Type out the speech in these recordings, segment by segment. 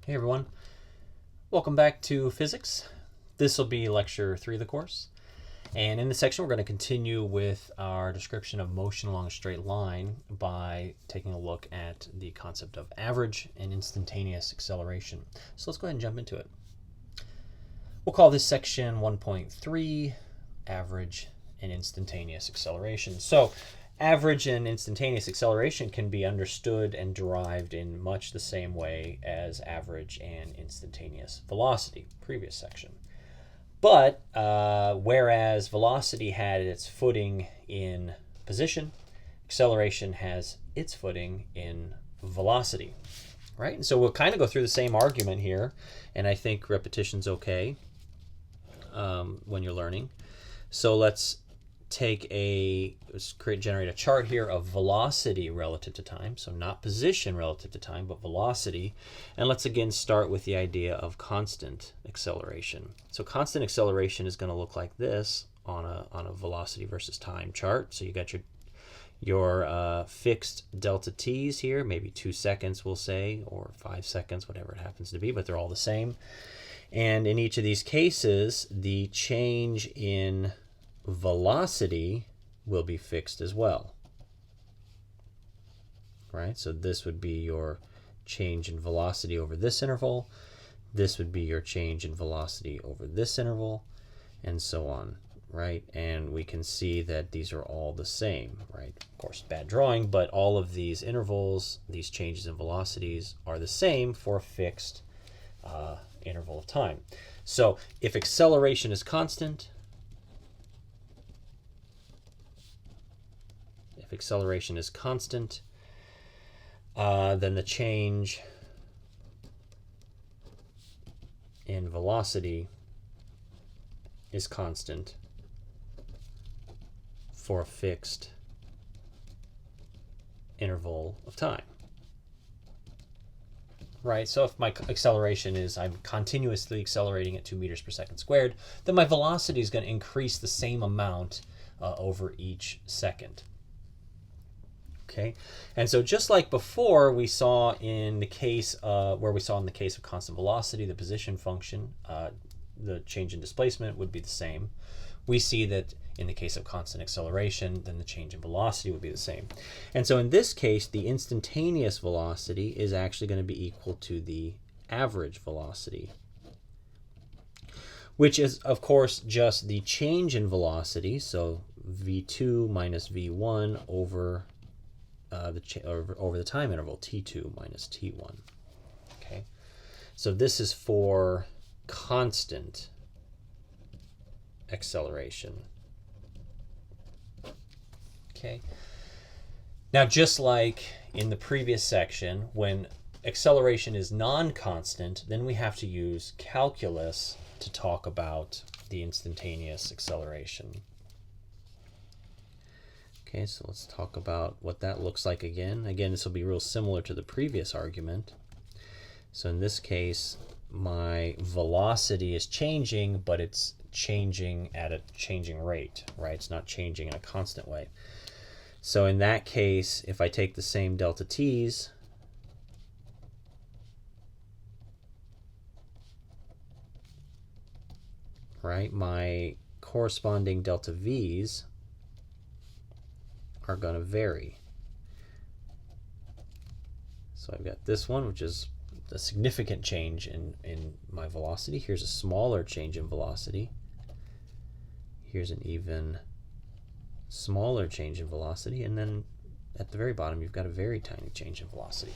Hey everyone, welcome back to physics. This will be lecture 3 of the course, and in this section we're going to continue with our description of motion along a straight line by taking a look at the concept of average and instantaneous acceleration. So let's go ahead and jump into it. We'll call this section 1.3, average and instantaneous acceleration. So average and instantaneous acceleration can be understood and derived in much the same way as average and instantaneous velocity, previous section. But whereas velocity had its footing in position, acceleration has its footing in velocity, right? And so we'll kind of go through the same argument here, and I think repetition's okay when you're learning. So let's generate a chart here of velocity relative to time. So not position relative to time, but velocity. And let's again start with the idea of constant acceleration. So constant acceleration is going to look like this on a velocity versus time chart. So you got your fixed delta t's here, maybe 2 seconds we'll say, or 5 seconds, whatever it happens to be, but they're all the same. And in each of these cases, the change in velocity will be fixed as well, right? So this would be your change in velocity over this interval. This would be your change in velocity over this interval, and so on, right? And we can see that these are all the same, right? Of course, bad drawing, but all of these intervals, these changes in velocities are the same for a fixed interval of time. So if acceleration is constant, then the change in velocity is constant for a fixed interval of time. Right, so if my acceleration is I'm continuously accelerating at 2 meters per second squared, then my velocity is going to increase the same amount over each second. Okay, and so just like before, we saw in the case of constant velocity, the position function, the change in displacement would be the same. We see that in the case of constant acceleration, then the change in velocity would be the same. And so in this case, the instantaneous velocity is actually going to be equal to the average velocity, which is, of course, just the change in velocity, so v2 minus v1 over the time interval, t2 minus t1. Okay, so this is for constant acceleration. Okay, now just like in the previous section, when acceleration is non-constant, then we have to use calculus to talk about the instantaneous acceleration. Okay, so let's talk about what that looks like again. Again, this will be real similar to the previous argument. So in this case, my velocity is changing, but it's changing at a changing rate, right? It's not changing in a constant way. So in that case, if I take the same delta t's, right, my corresponding delta v's are going to vary. So I've got this one, which is a significant change in my velocity. Here's a smaller change in velocity. Here's an even smaller change in velocity, and then at the very bottom you've got a very tiny change in velocity.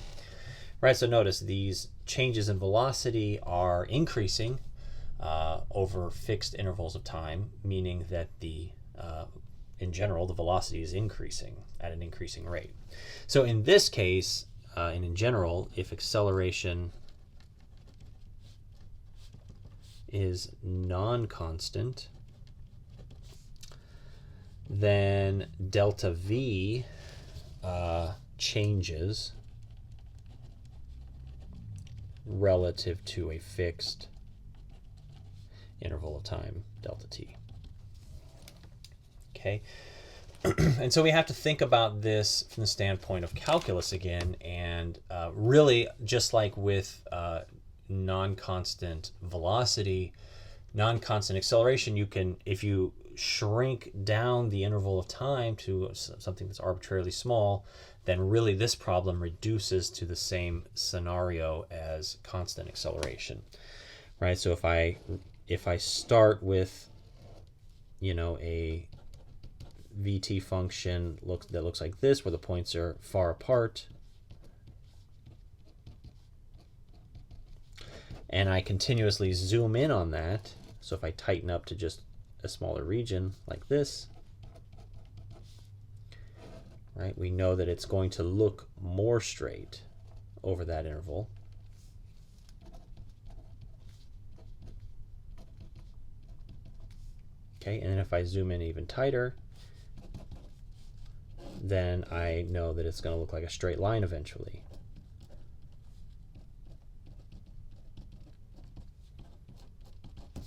Right, so notice these changes in velocity are increasing over fixed intervals of time, meaning that in general, the velocity is increasing at an increasing rate. So in this case, and in general, if acceleration is non-constant, then delta v changes relative to a fixed interval of time, delta t. Okay, and so we have to think about this from the standpoint of calculus again, and really just like with non-constant velocity, non-constant acceleration, you can, if you shrink down the interval of time to something that's arbitrarily small, then really this problem reduces to the same scenario as constant acceleration, right? So if I start with, you know, a VT function that looks like this, where the points are far apart, and I continuously zoom in on that, so if I tighten up to just a smaller region like this, right, we know that it's going to look more straight over that interval. Okay, and then if I zoom in even tighter, then I know that it's going to look like a straight line eventually.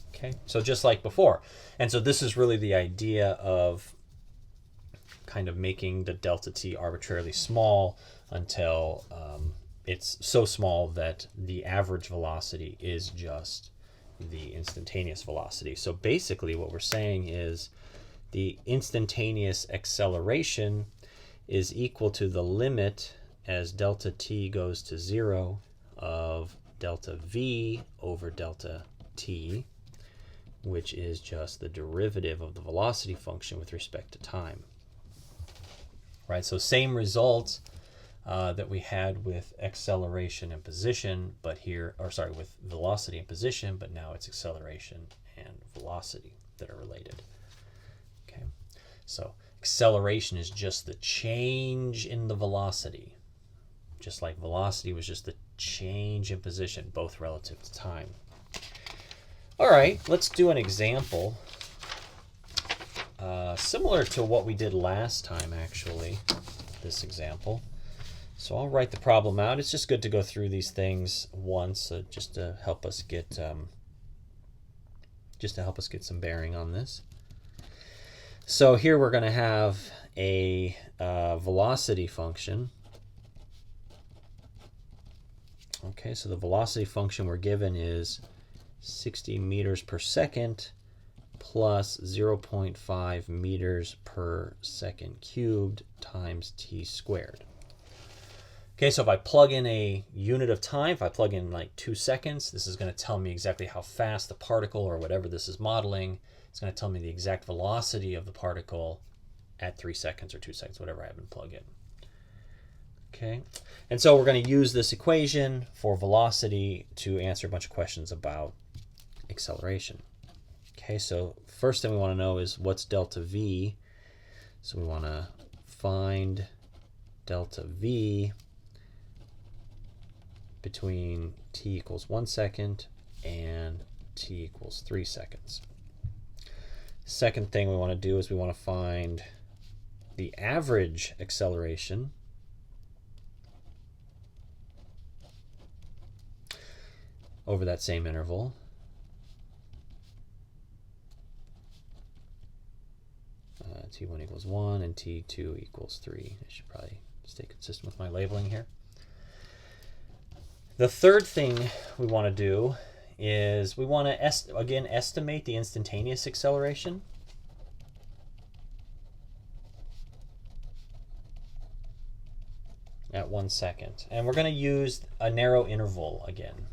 Okay, so just like before. And so this is really the idea of kind of making the delta t arbitrarily small until it's so small that the average velocity is just the instantaneous velocity. So basically what we're saying is the instantaneous acceleration is equal to the limit as delta t goes to 0 of delta v over delta t, which is just the derivative of the velocity function with respect to time. Right, so same result that we had with acceleration and position, but here, or sorry, with velocity and position, but now it's acceleration and velocity that are related. Okay, so acceleration is just the change in the velocity, just like velocity was just the change in position, both relative to time. All right, let's do an example similar to what we did last time, actually, this example. So I'll write the problem out. It's just good to go through these things once, just to help us get some bearing on this. So here we're going to have a velocity function. Okay, so the velocity function we're given is 60 meters per second plus 0.5 meters per second cubed times t squared. Okay, so if I plug in a unit of time, if I plug in like 2 seconds, this is going to tell me exactly how fast the particle or whatever this is modeling. It's going to tell me the exact velocity of the particle at 3 seconds or 2 seconds, whatever I happen to plug in. Okay, and so we're going to use this equation for velocity to answer a bunch of questions about acceleration. Okay, so first thing we want to know is what's delta v. So we want to find delta v between t equals 1 second and t equals 3 seconds. Second thing we want to do is we want to find the average acceleration over that same interval. T1 equals 1 and T2 equals 3. I should probably stay consistent with my labeling here. The third thing we want to do is we want to, again, estimate the instantaneous acceleration. At 1 second. And we're going to use a narrow interval again.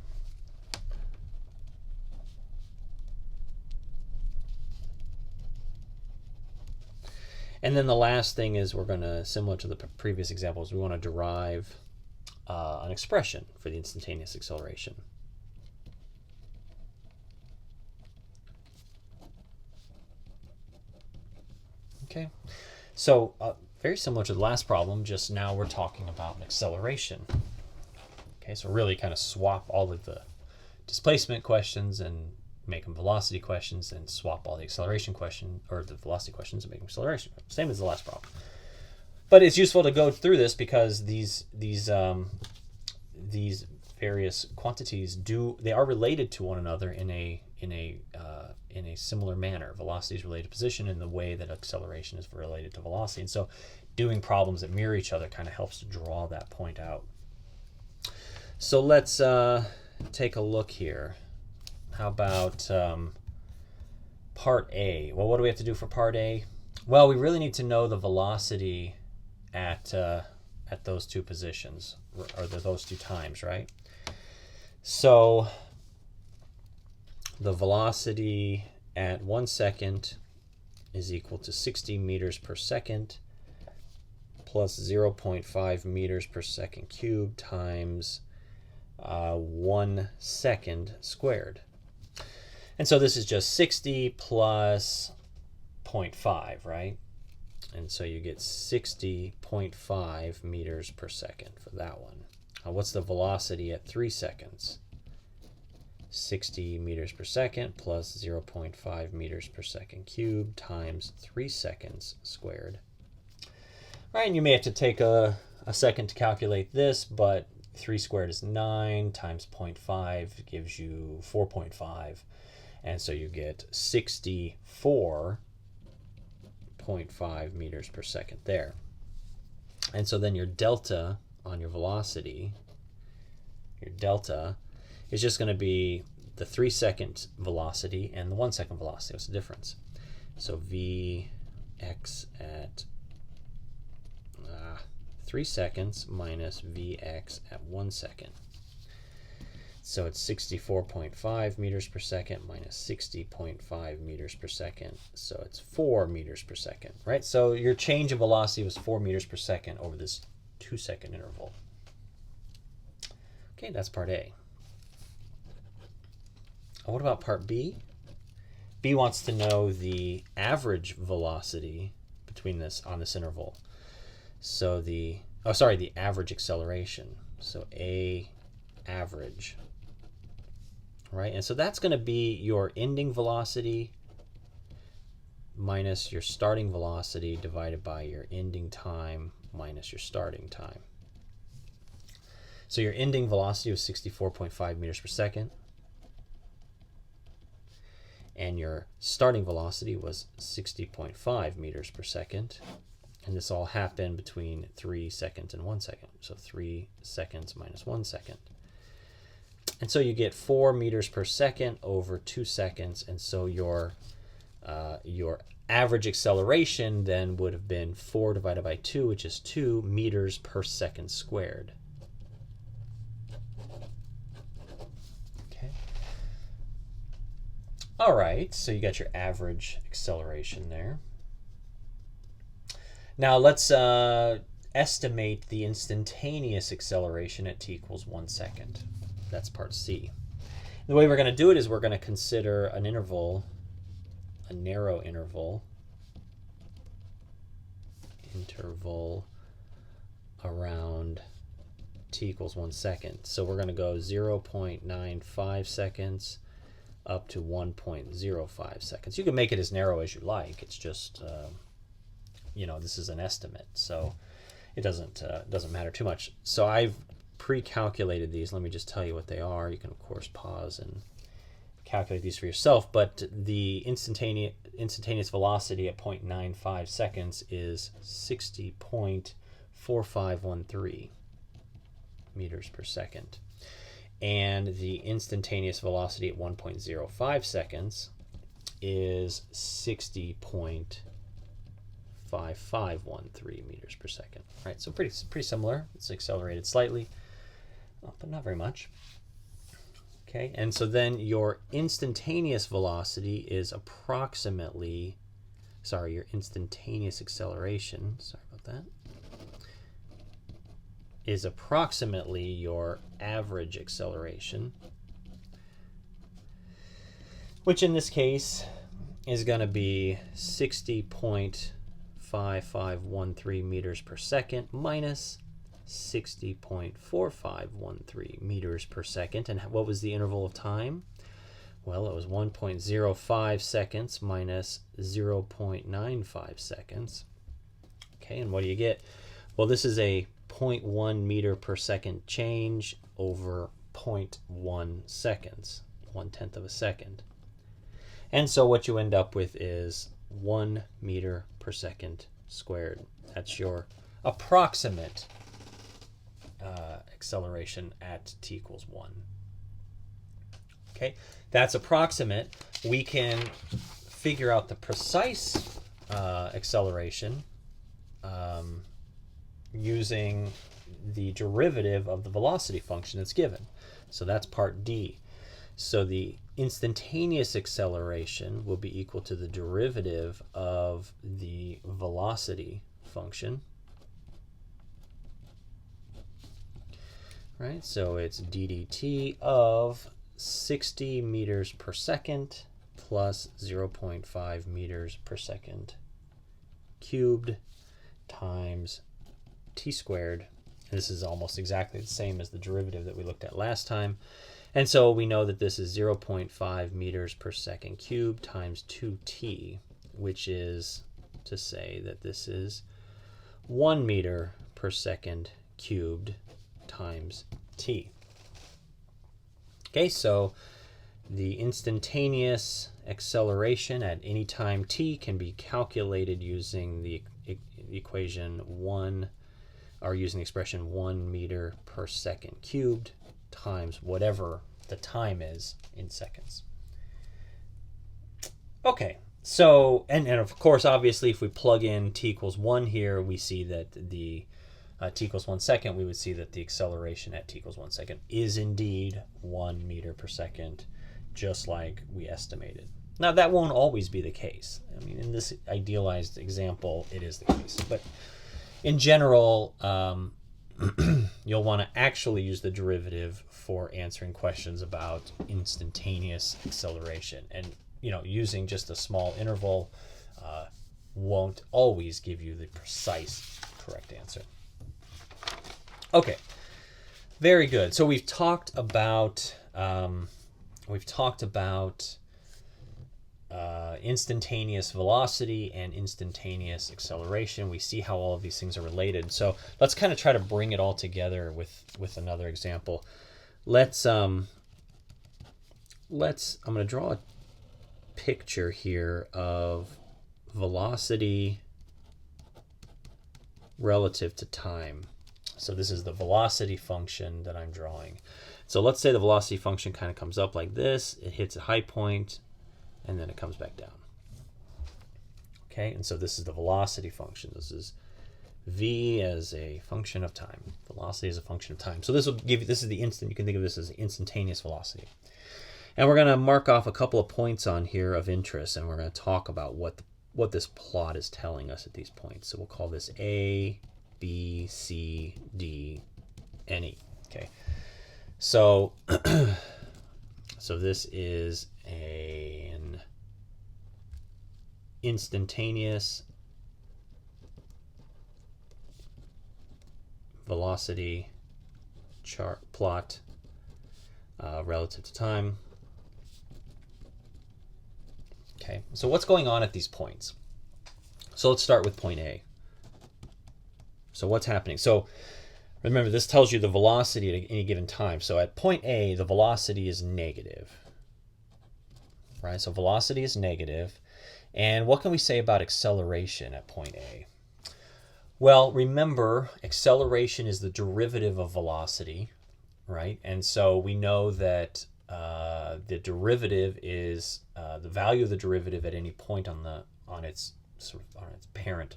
And then the last thing is we're going to, similar to the previous examples, we want to derive an expression for the instantaneous acceleration. Okay, so very similar to the last problem, just now we're talking about an acceleration. Okay, so really kind of swap all of the displacement questions and make them velocity questions, and swap all the acceleration question or the velocity questions and make them acceleration. Same as the last problem. But it's useful to go through this because these various quantities they are related to one another in a similar manner. Velocity is related to position in the way that acceleration is related to velocity. And so doing problems that mirror each other kind of helps to draw that point out. So let's take a look here. How about part A? Well, what do we have to do for part A? Well, we really need to know the velocity at those two positions, or those two times, right? So the velocity at 1 second is equal to 60 meters per second plus 0.5 meters per second cubed times 1 second squared. And so this is just 60 plus 0.5, right? And so you get 60.5 meters per second for that one. What's the velocity at 3 seconds? 60 meters per second plus 0.5 meters per second cubed times 3 seconds squared. All right, and you may have to take a second to calculate this, but 3 squared is 9 times 0.5 gives you 4.5. And so you get 64.5 meters per second there. And so then your delta on your velocity, your delta is just going to be the 3 second velocity and the 1 second velocity. What's the difference? So Vx at 3 seconds minus Vx at 1 second. So it's 64.5 meters per second minus 60.5 meters per second. So it's 4 meters per second, right? So your change of velocity was 4 meters per second over this 2 second interval. Okay, that's part A. What about part B? B wants to know the average velocity between this on this interval. So the average acceleration. So A average, right? And so that's going to be your ending velocity minus your starting velocity divided by your ending time minus your starting time. So your ending velocity was 64.5 meters per second. And your starting velocity was 60.5 meters per second. And this all happened between 3 seconds and 1 second. So 3 seconds minus 1 second. And so you get 4 meters per second over 2 seconds. And so your average acceleration then would have been 4 divided by 2, which is 2 meters per second squared. Okay. All right, so you got your average acceleration there. Now let's estimate the instantaneous acceleration at t equals 1 second. That's part C. The way we're going to do it is we're going to consider an interval, a narrow interval around t equals 1 second. So we're going to go 0.95 seconds up to 1.05 seconds. You can make it as narrow as you like. It's just, this is an estimate, so it doesn't matter too much. So I've pre-calculated these. Let me just tell you what they are. You can, of course, pause and calculate these for yourself. But the instantaneous velocity at 0.95 seconds is 60.4513 meters per second. And the instantaneous velocity at 1.05 seconds is 60.5513 meters per second. Right, so pretty similar. It's accelerated slightly, but not very much. Okay, and so then your instantaneous velocity is approximately, your instantaneous acceleration, sorry about that, is approximately your average acceleration, which in this case is going to be 60.5513 meters per second minus 60.4513 meters per second. And what was the interval of time? Well, it was 1.05 seconds minus 0.95 seconds. Okay, and what do you get? Well, this is a 0.1 meter per second change over 0.1 seconds, 1/10 of a second. And so what you end up with is 1 meter per second squared. That's your approximate acceleration at t equals 1. Okay, that's approximate. We can figure out the precise acceleration using the derivative of the velocity function that's given. So that's part D. So the instantaneous acceleration will be equal to the derivative of the velocity function. Right, so it's ddt of 60 meters per second plus 0.5 meters per second cubed times t squared. And this is almost exactly the same as the derivative that we looked at last time. And so we know that this is 0.5 meters per second cubed times 2t, which is to say that this is 1 meter per second cubed times t. Okay, so the instantaneous acceleration at any time t can be calculated using the equation 1, or using the expression 1 meter per second cubed times whatever the time is in seconds. Okay, so, and of course, obviously, if we plug in t equals 1 here, we see that the t equals 1 second, we would see that the acceleration at t equals 1 second is indeed 1 meter per second, just like we estimated. Now, that won't always be the case. I mean, in this idealized example, it is the case. But in general, you'll want to actually use the derivative for answering questions about instantaneous acceleration. And, using just a small interval won't always give you the precise correct answer. Okay, very good. So we've talked about instantaneous velocity and instantaneous acceleration. We see how all of these things are related. So let's kind of try to bring it all together with another example. I'm going to draw a picture here of velocity relative to time. So this is the velocity function that I'm drawing. So let's say the velocity function kind of comes up like this. It hits a high point, and then it comes back down. Okay, and so this is the velocity function. This is v as a function of time. Velocity is a function of time. So this will give you, this is the instant, you can think of this as instantaneous velocity. And we're going to mark off a couple of points on here of interest, and we're going to talk about what this plot is telling us at these points. So we'll call this A, B, C, D, and E. Okay, so so this is an instantaneous velocity chart plot relative to time. Okay, so what's going on at these points? So let's start with point A. So what's happening? So remember, this tells you the velocity at any given time. So at point A, the velocity is negative. Right? So velocity is negative. And what can we say about acceleration at point A? Well, remember, acceleration is the derivative of velocity, right? And so we know that the derivative is the value of the derivative at any point on its parent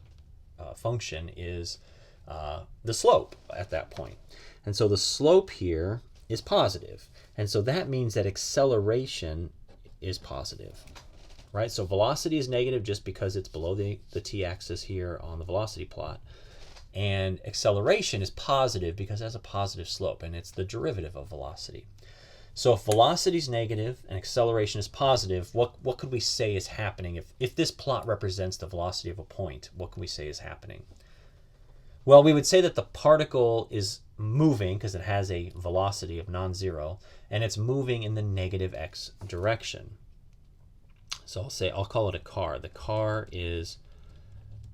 function is the slope at that point. And so the slope here is positive. And so that means that acceleration is positive, right? So velocity is negative just because it's below the t-axis here on the velocity plot. And acceleration is positive because it has a positive slope, and it's the derivative of velocity. So if velocity is negative and acceleration is positive, what could we say is happening? If this plot represents the velocity of a point, what can we say is happening? Well, we would say that the particle is moving because it has a velocity of non-zero, and it's moving in the negative x direction. So I'll call it a car. The car is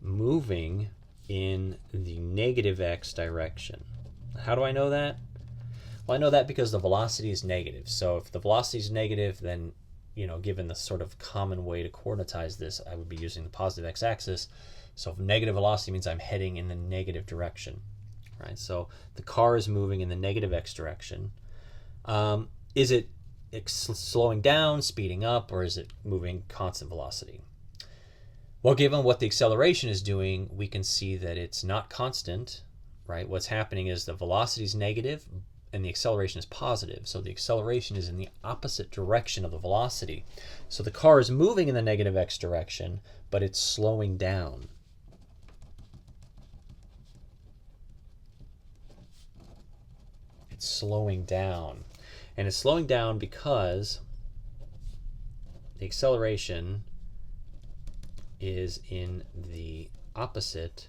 moving in the negative x direction. How do I know that? Well, I know that because the velocity is negative. So if the velocity is negative, then, given the sort of common way to coordinatize this, I would be using the positive x-axis. So if negative velocity means I'm heading in the negative direction, right? So the car is moving in the negative x direction. Is it slowing down, speeding up, or is it moving constant velocity? Well, given what the acceleration is doing, we can see that it's not constant, right? What's happening is the velocity is negative and the acceleration is positive. So the acceleration is in the opposite direction of the velocity. So the car is moving in the negative x direction, but it's slowing down. It's slowing down. And it's slowing down because the acceleration is in the opposite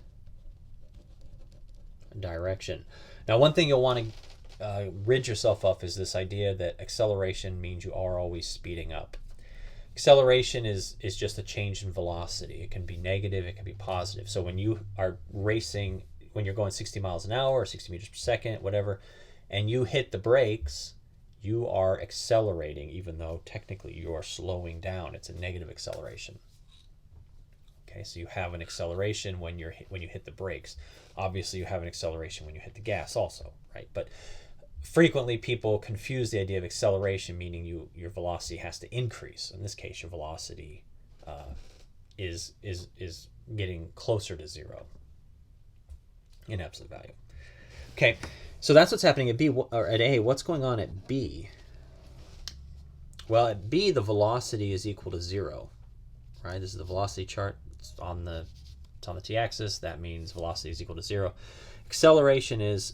direction. Now, one thing you'll want to rid yourself of is this idea that acceleration means you are always speeding up. Acceleration is just a change in velocity. It can be negative, it can be positive. So when you are racing, when you're going 60 miles an hour or 60 meters per second, whatever, and you hit the brakes, you are accelerating, even though technically you are slowing down. It's a negative acceleration. Okay, so you have an acceleration when you hit the brakes. Obviously, you have an acceleration when you hit the gas also, right? But frequently, people confuse the idea of acceleration, meaning your velocity has to increase. In this case, your velocity is getting closer to zero in absolute value. Okay, so that's what's happening at B or at A. What's going on at B? Well, at B, the velocity is equal to zero, right? This is the velocity chart. It's on the t-axis. That means velocity is equal to zero. Acceleration is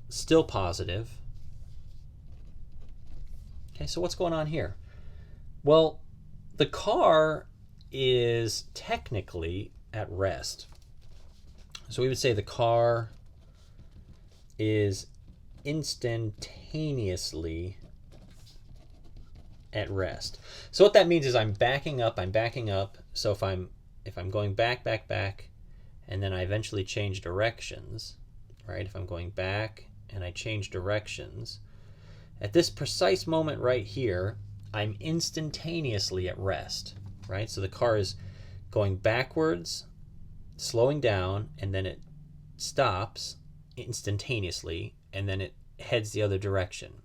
still positive. Okay, so what's going on here? Well, the car is technically at rest. So we would say the car is instantaneously at rest. So what that means is I'm backing up. So if I'm going back, and then I eventually change directions, right? If I'm going back and I change directions, at this precise moment right here, I'm instantaneously at rest, right? So the car is going backwards, slowing down, and then it stops instantaneously, and then it heads the other direction.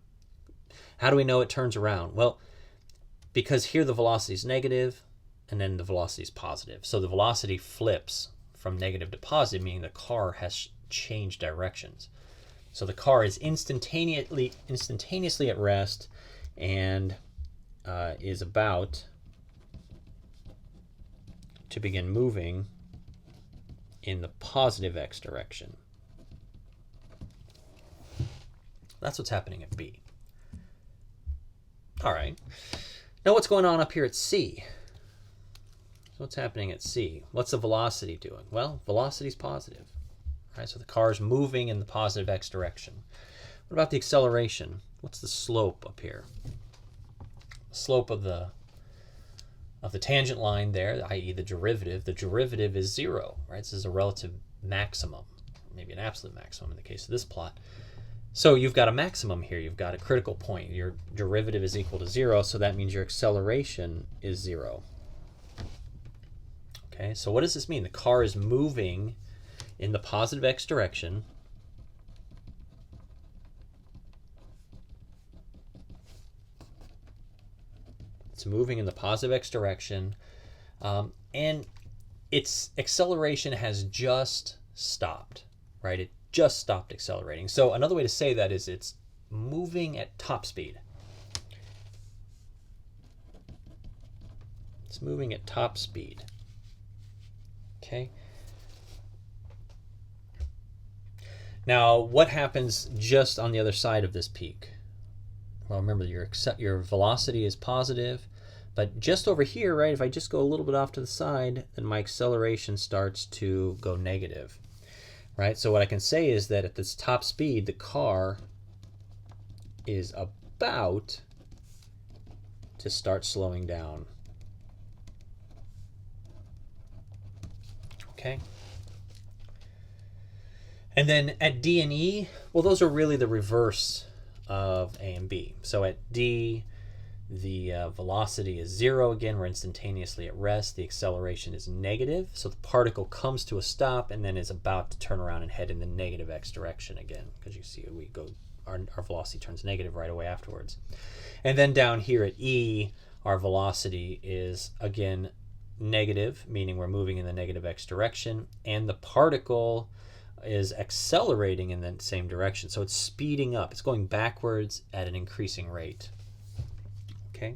How do we know it turns around? Well, because here the velocity is negative, and then the velocity is positive. So the velocity flips from negative to positive, meaning the car has changed directions. So the car is instantaneously at rest and is about to begin moving in the positive x direction. That's what's happening at B. All right. Now what's going on up here at C? So what's happening at C? What's the velocity doing? Well, velocity is positive. Right, so the car is moving in the positive x direction. What about the acceleration? What's the slope up here? The slope of the tangent line there, i.e. the derivative. The derivative is zero, right? This is a relative maximum, maybe an absolute maximum in the case of this plot. So you've got a maximum here. You've got a critical point. Your derivative is equal to zero, so that means your acceleration is zero. Okay, so what does this mean? The car is moving in the positive x direction. It's moving in the positive x direction, and its acceleration has just stopped, right? It just stopped accelerating. So another way to say that is it's moving at top speed. It's moving at top speed. Okay. Now, what happens just on the other side of this peak? Well, remember, your velocity is positive, but just over here, right, if I just go a little bit off to the side, then my acceleration starts to go negative, right? So what I can say is that at this top speed, the car is about to start slowing down. Okay. And then at D and E, well, those are really the reverse of A and B. So at D, the velocity is zero. Again, we're instantaneously at rest. The acceleration is negative. So the particle comes to a stop and then is about to turn around and head in the negative x direction again, because you see our velocity turns negative right away afterwards. And then down here at E, our velocity is, again, negative, meaning we're moving in the negative x direction, and the particle is accelerating in the same direction. So it's speeding up. It's going backwards at an increasing rate. Okay.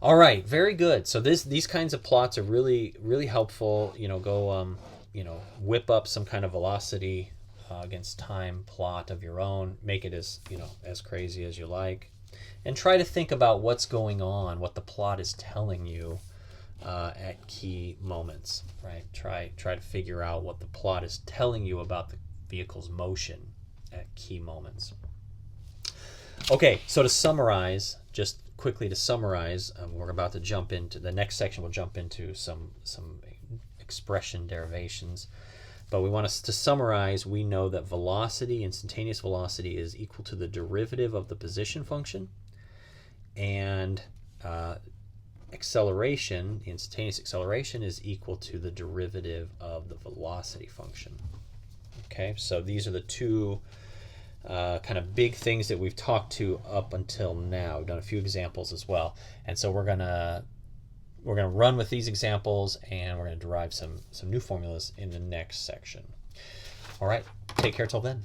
All right, very good. So these kinds of plots are really, really helpful. Go whip up some kind of velocity against time plot of your own. Make it as crazy as you like, and try to think about what's going on, what the plot is telling you at key moments. Right? Try to figure out what the plot is telling you about the vehicle's motion at key moments. Okay, so to summarize, just quickly to summarize, we're about to jump into the next section. We'll jump into some expression derivations, but we want us to summarize. We know that velocity, instantaneous velocity, is equal to the derivative of the position function, and acceleration, instantaneous acceleration, is equal to the derivative of the velocity function. Okay, so these are the two kind of big things that we've talked to up until now. We've done a few examples as well, and so we're gonna run with these examples, and we're gonna derive some new formulas in the next section. All right, take care till then.